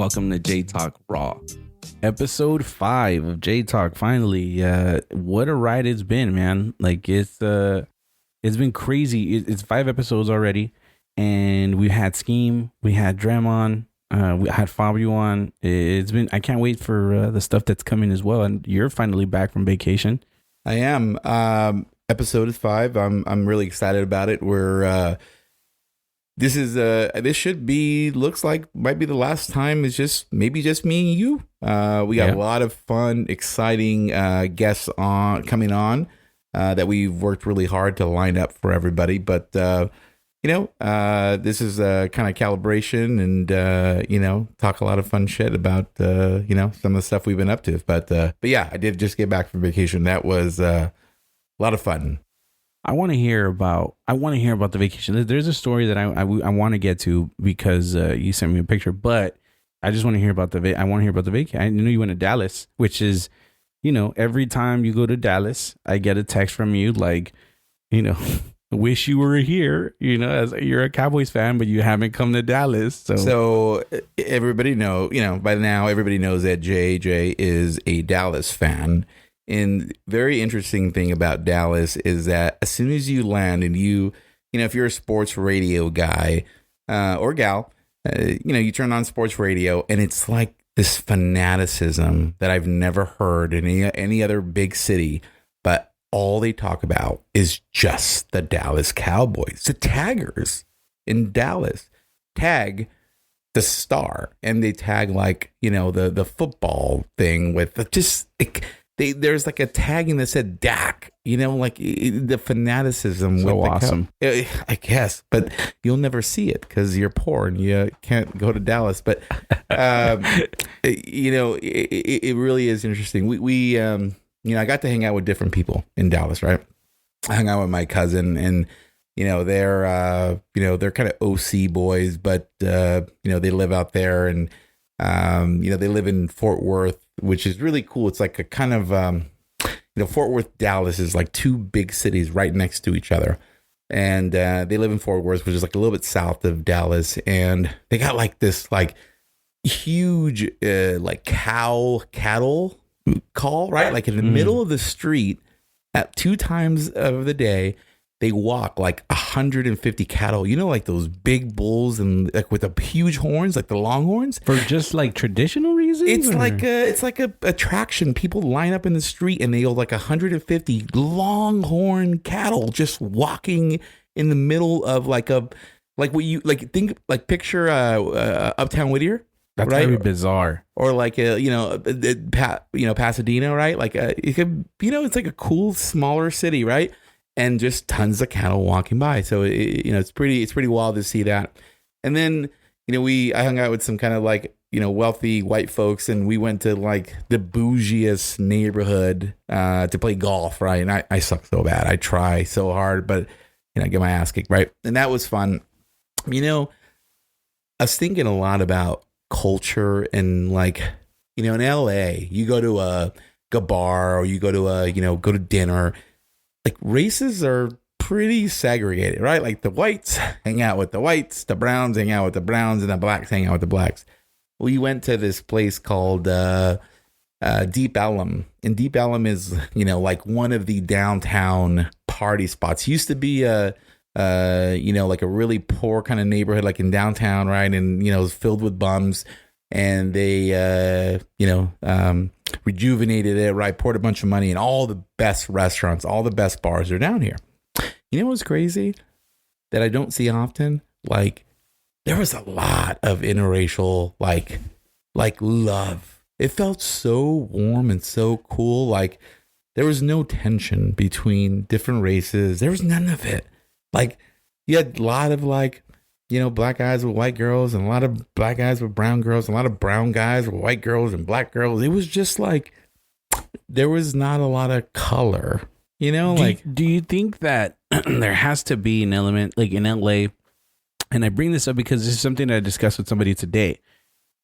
Welcome to J Talk Raw, episode 5 of J Talk. Finally, what a ride it's been, man! Like it's been crazy. It's 5 episodes already, and we had Scheme, we had Dramon, we had Fabio on. It's been. I can't wait for the stuff that's coming as well. And you're finally back from vacation. I am. Episode is 5. I'm really excited about it. This should be, looks like might be the last time. It's just maybe just me and you. We got a lot of fun, exciting guests coming on that we've worked really hard to line up for everybody. But this is kind of calibration and talk a lot of fun shit about some of the stuff we've been up to. But yeah, I did just get back from vacation. That was a lot of fun. I want to hear about the vacation. There's a story that I want to get to because you sent me a picture, but I just want to hear about the vacation. I know you went to Dallas, which is, every time you go to Dallas, I get a text from you like, wish you were here, as you're a Cowboys fan, but you haven't come to Dallas. So everybody by now, everybody knows that JJ is a Dallas fan. And very interesting thing about Dallas is that as soon as you land and if you're a sports radio guy or gal, you turn on sports radio and it's like this fanaticism that I've never heard in any other big city. But all they talk about is just the Dallas Cowboys, the taggers in Dallas tag the star, and they tag the football thing with there's like a tagging that said Dak, the fanaticism. So with awesome. I guess, but you'll never see it because you're poor and you can't go to Dallas. But, it really is interesting. We I got to hang out with different people in Dallas, right? I hung out with my cousin and, they're kind of OC boys, but, they live out there and, they live in Fort Worth, which is really cool. It's like a kind of, Fort Worth, Dallas is like 2 big cities right next to each other. And they live in Fort Worth, which is like a little bit south of Dallas. And they got like this like huge cattle call, right? Like in the middle of the street at 2 times of the day. They walk like 150 cattle, like those big bulls and like with the huge horns, like the longhorns. For just like traditional reasons? It's like a attraction. People line up in the street and they go like 150 longhorn cattle just walking in the middle of picture Uptown Whittier. That's right? Very bizarre. Or like Pasadena, right? Like it's like a cool smaller city, right? And just tons of cattle walking by. So it's pretty wild to see that. And then I hung out with some kind of wealthy white folks, and we went to like the bougiest neighborhood to play golf, right? And I suck so bad. I try so hard, but I get my ass kicked, right? And that was fun. I was thinking a lot about culture and in LA, you go to a bar or you go to go to dinner. Like races are pretty segregated, right? Like the whites hang out with the whites, the browns hang out with the browns, and the blacks hang out with the blacks. We went to this place called Deep Ellum, and Deep Ellum is like one of the downtown party spots. Used to be like a really poor kind of neighborhood, like in downtown, right? And it was filled with bums. And they, rejuvenated it, right? Poured a bunch of money, and all the best restaurants, all the best bars are down here. What's crazy that I don't see often? Like, there was a lot of interracial, like love. It felt so warm and so cool. Like, there was no tension between different races. There was none of it. Like, you had a lot of black guys with white girls, and a lot of black guys with brown girls, and a lot of brown guys with white girls and black girls. It was just like, there was not a lot of color, Do you think that there has to be an element like in LA? And I bring this up because this is something that I discussed with somebody today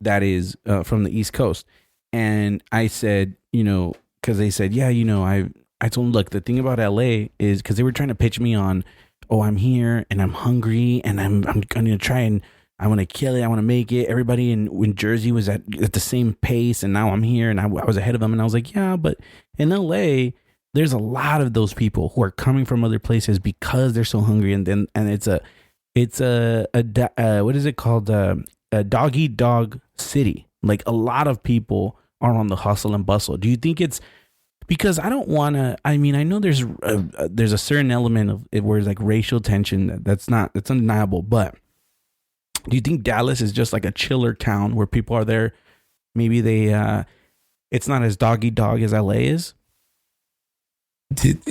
that is from the East Coast. And I said, because they said, I told them, look, the thing about LA is because they were trying to pitch me on, oh, I'm here and I'm hungry and I'm going to try and I want to kill it. I want to make it. Everybody in Jersey was at the same pace, and now I'm here, and I was ahead of them. And I was like, yeah, but in LA, there's a lot of those people who are coming from other places because they're so hungry, and it's a what is it called? A dog eat dog city. Like a lot of people are on the hustle and bustle. Do you think it's because I don't want to? I mean, I know there's a certain element of it where it's like racial tension. That's undeniable, but. Do you think Dallas is just like a chiller town where people are there? Maybe it's not as dog eat dog as LA is. And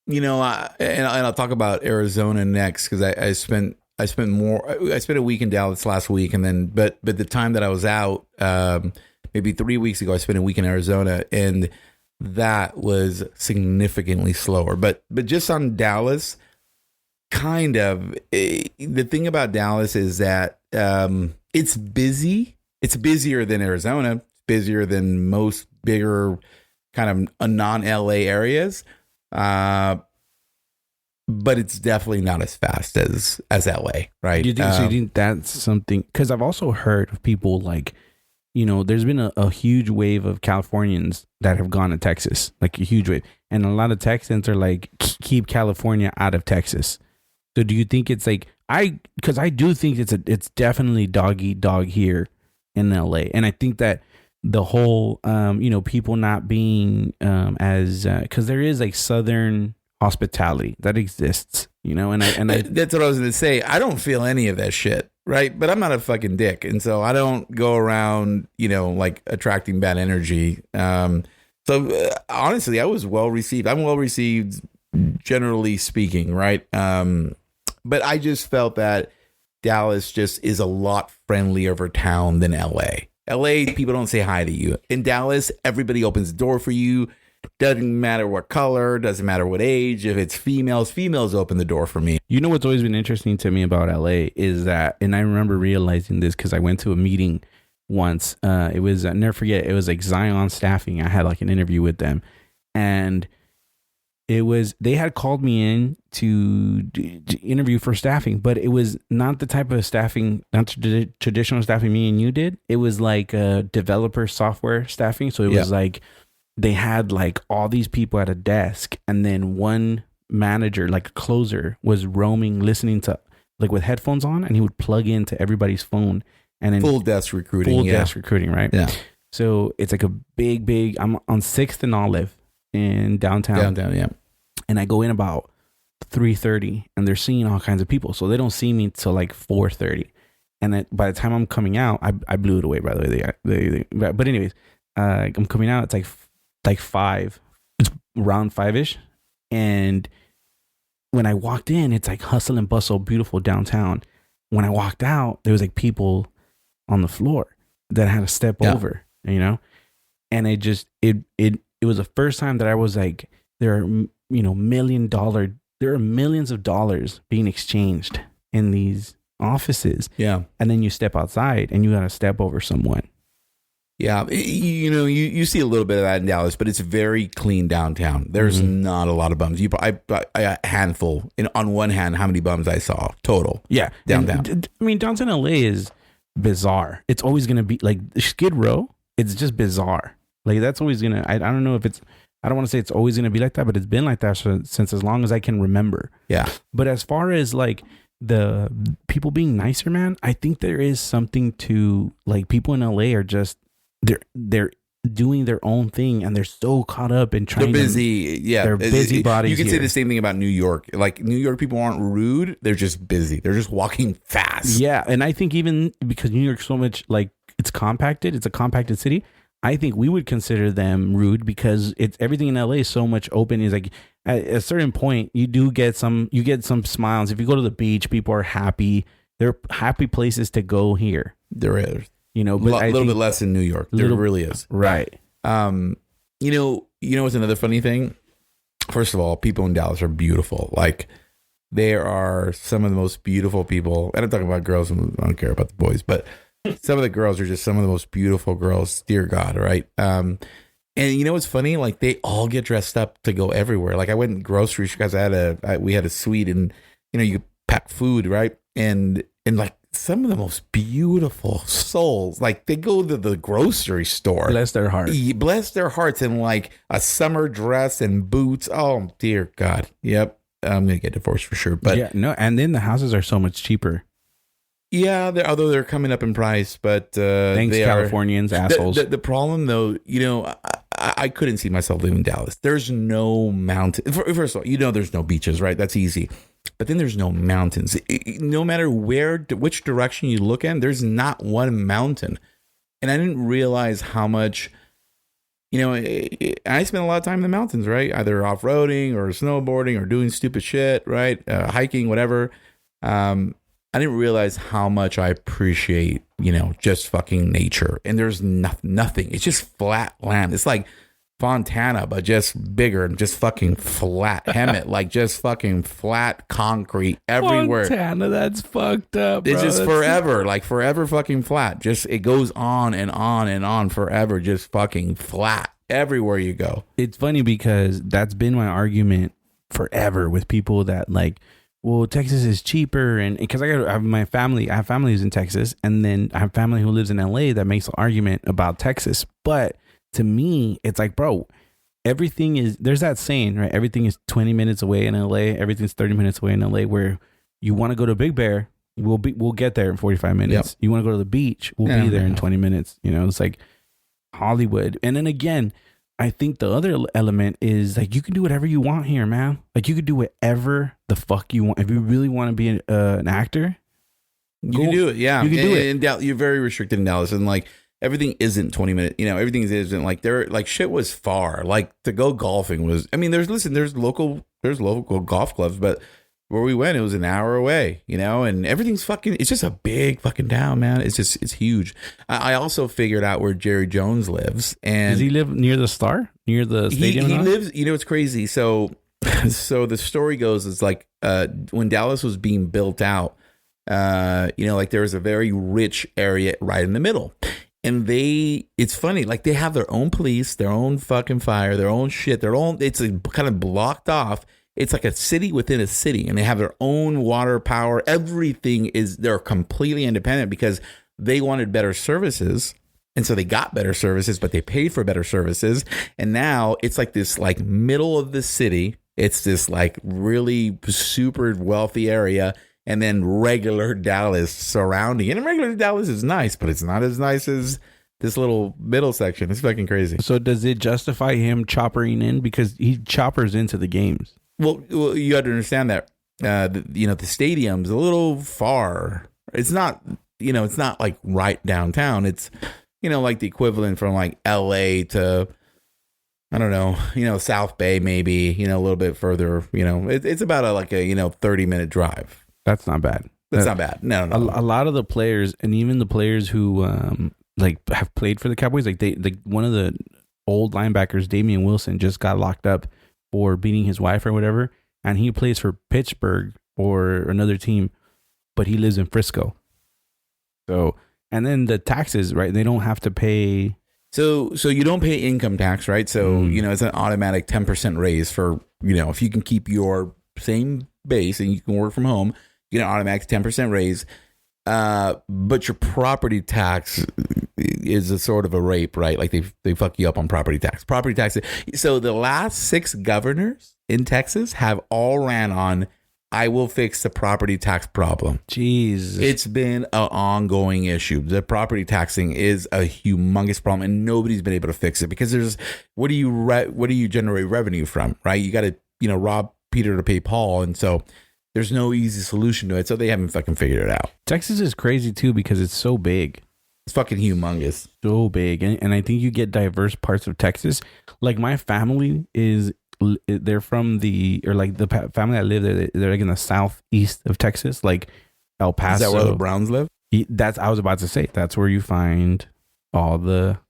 I'll talk about Arizona next because I spent a week in Dallas last week, and then but the time that I was out, maybe 3 weeks ago, I spent a week in Arizona, and that was significantly slower. But just on Dallas. Kind of. The thing about Dallas is that it's busy. It's busier than Arizona. It's busier than most bigger kind of non-LA areas. But it's definitely not as fast as LA, right? Do you think, so you think that's something? Because I've also heard of people like, there's been a huge wave of Californians that have gone to Texas, like a huge wave. And a lot of Texans are like, keep California out of Texas. So do you think it's like because I do think it's definitely dog eat dog here in LA, and I think that the whole people not being as because there is like Southern hospitality that exists, and I that's what I was gonna say. I don't feel any of that shit, right? But I'm not a fucking dick, and so I don't go around like attracting bad energy. So honestly, I was well received. I'm well received generally speaking, right? But I just felt that Dallas just is a lot friendlier of a town than LA. LA, people don't say hi to you. In Dallas, everybody opens the door for you. Doesn't matter what color, doesn't matter what age. If it's females open the door for me. What's always been interesting to me about LA is that, and I remember realizing this because I went to a meeting once. It was, I'll never forget, it was like Zion Staffing. I had like an interview with them, and they had called me in to interview for staffing, but it was not the type of staffing, not traditional staffing me and you did. It was like developer software staffing. So it was like they had like all these people at a desk, and then one manager, like a closer, was roaming, listening to like with headphones on, and he would plug into everybody's phone, and then full desk recruiting, right? Yeah. So it's like a big. I'm on 6th and Olive in downtown, yeah. And I go in about 3:30, and they're seeing all kinds of people, so they don't see me till like 4:30. And by the time I'm coming out, I blew it away. By the way, but anyways, I'm coming out. It's like 5. It's around 5ish, and when I walked in, it's like hustle and bustle, beautiful downtown. When I walked out, there was like people on the floor that I had to step over, and it was the first time that I was like, there are millions of dollars being exchanged in these offices. Yeah. And then you step outside and you got to step over someone. Yeah. You see a little bit of that in Dallas, but it's very clean downtown. There's not a lot of bums. A handful. On one hand, how many bums I saw total. Yeah. Downtown. Downtown LA is bizarre. It's always going to be like Skid Row. It's just bizarre. Like that's always going to, I don't know if it's, I don't want to say it's always going to be like that, but it's been like that since as long as I can remember. Yeah. But as far as like the people being nicer, man, I think there is something to like people in LA are just, they're doing their own thing, and they're so caught up in trying. They're busy. They're busy bodies. You can say the same thing about New York. Like New York people aren't rude. They're just busy. They're just walking fast. Yeah. And I think even because New York's so much like it's compacted, it's a compacted city. I think we would consider them rude because it's everything in LA is so much open. Is like at a certain point you get some smiles. If you go to the beach, people are happy. There are happy places to go here. There is, but a little bit less in New York. There really is. Right. What's another funny thing? First of all, people in Dallas are beautiful. Like there are some of the most beautiful people. And I'm talking about girls. I don't care about the boys, but some of the girls are just some of the most beautiful girls. Dear God, right? And what's funny? Like they all get dressed up to go everywhere. Like I went grocery because we had a suite, and you pack food, right? and like some of the most beautiful souls. Like they go to the grocery store. Bless their heart. Bless their hearts in like a summer dress and boots. Oh dear God. Yep. I'm gonna get divorced for sure. But yeah, no, and then the houses are so much cheaper. Yeah, although they're coming up in price, but thanks, Californians, assholes. The problem, though, I couldn't see myself living in Dallas. There's no mountain. First of all, there's no beaches, right? That's easy. But then there's no mountains. No matter which direction you look in, there's not one mountain. And I didn't realize how much. I spent a lot of time in the mountains, right? Either off-roading or snowboarding or doing stupid shit, right? Hiking, whatever. I didn't realize how much I appreciate, just fucking nature. And there's nothing. It's just flat land. It's like Fontana, but just bigger and just fucking flat. Hemet, like just fucking flat concrete everywhere. Fontana, that's fucked up, bro. It's just forever, like forever fucking flat. Just, it goes on and on and on forever, just fucking flat everywhere you go. It's funny because that's been my argument forever with people that like, well, Texas is cheaper, and because I have my family, I have family who's in Texas, and then I have family who lives in LA that makes an argument about Texas. But to me, it's like, bro, everything is, there's that saying, right? Everything is 20 minutes away in LA. Everything's 30 minutes away in LA. Where you want to go to Big Bear, we'll get there in 45 minutes. Yep. You want to go to the beach, we'll be there in 20 minutes. It's like Hollywood. And then again, I think the other element is like you can do whatever you want here, man. Like you could do whatever the fuck you want. If you really want to be an actor, you can do it. Yeah, you can do it. And you're very restricted in Dallas, and like everything isn't 20 minutes. Everything isn't like there. Like shit was far. Like to go golfing was. I mean, there's local golf clubs, but where we went, it was an hour away. And everything's fucking. It's just a big fucking town, man. It's huge. I also figured out where Jerry Jones lives, and does he live near the Star, near the stadium? He lives. It's crazy. So the story goes, it's like when Dallas was being built out, like there was a very rich area right in the middle. And it's funny, like they have their own police, their own fucking fire, their own shit, it's kind of blocked off. It's like a city within a city, and they have their own water, power. Everything they're completely independent because they wanted better services. And so they got better services, but they paid for better services. And now it's like this like middle of the city. It's this like really super wealthy area. And then regular Dallas surrounding it. And regular Dallas is nice, but it's not as nice as this little middle section. It's fucking crazy. So does it justify him choppering in? Because he choppers into the games. Well, you got to understand that, the stadium's a little far. It's not, it's not like right downtown. It's, like the equivalent from like LA to, I don't know, South Bay, maybe, a little bit further, it's about a 30-minute drive. That's not bad. That's not bad. No. A lot of the players, and even the players who have played for the Cowboys, like one of the old linebackers, Damian Wilson, just got locked up for beating his wife or whatever, and he plays for Pittsburgh or another team, but he lives in Frisco. So, and then the taxes, right? They don't have to pay. So you don't pay income tax, right? So, it's an automatic 10% raise for, if you can keep your same base and you can work from home, you get an automatic 10% raise. But your property tax is a sort of a rape, right? Like they fuck you up on property tax. Property tax. So the last 6 governors in Texas have all ran on, I will fix the property tax problem. Jesus. It's been an ongoing issue. The property taxing is a humongous problem, and nobody's been able to fix it because what do you generate revenue from, right? You got to, rob Peter to pay Paul. And so there's no easy solution to it. So they haven't fucking figured it out. Texas is crazy too because it's so big. It's fucking humongous. So big. And I think you get diverse parts of Texas. Like my family they're from the family that live there, they're like in the southeast of Texas, like El Paso. Is that where the Browns live? I was about to say, that's where you find all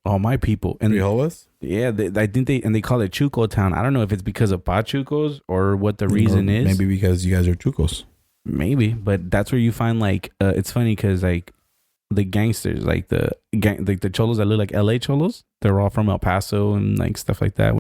my people. And Frijoles? Yeah, I think they call it Chuco Town. I don't know if it's because of Pachucos or what the reason is. Maybe because you guys are Chucos. Maybe, but that's where you find like it's funny because like the gangsters, like the cholos that look like LA cholos, they're all from El Paso and like stuff like that.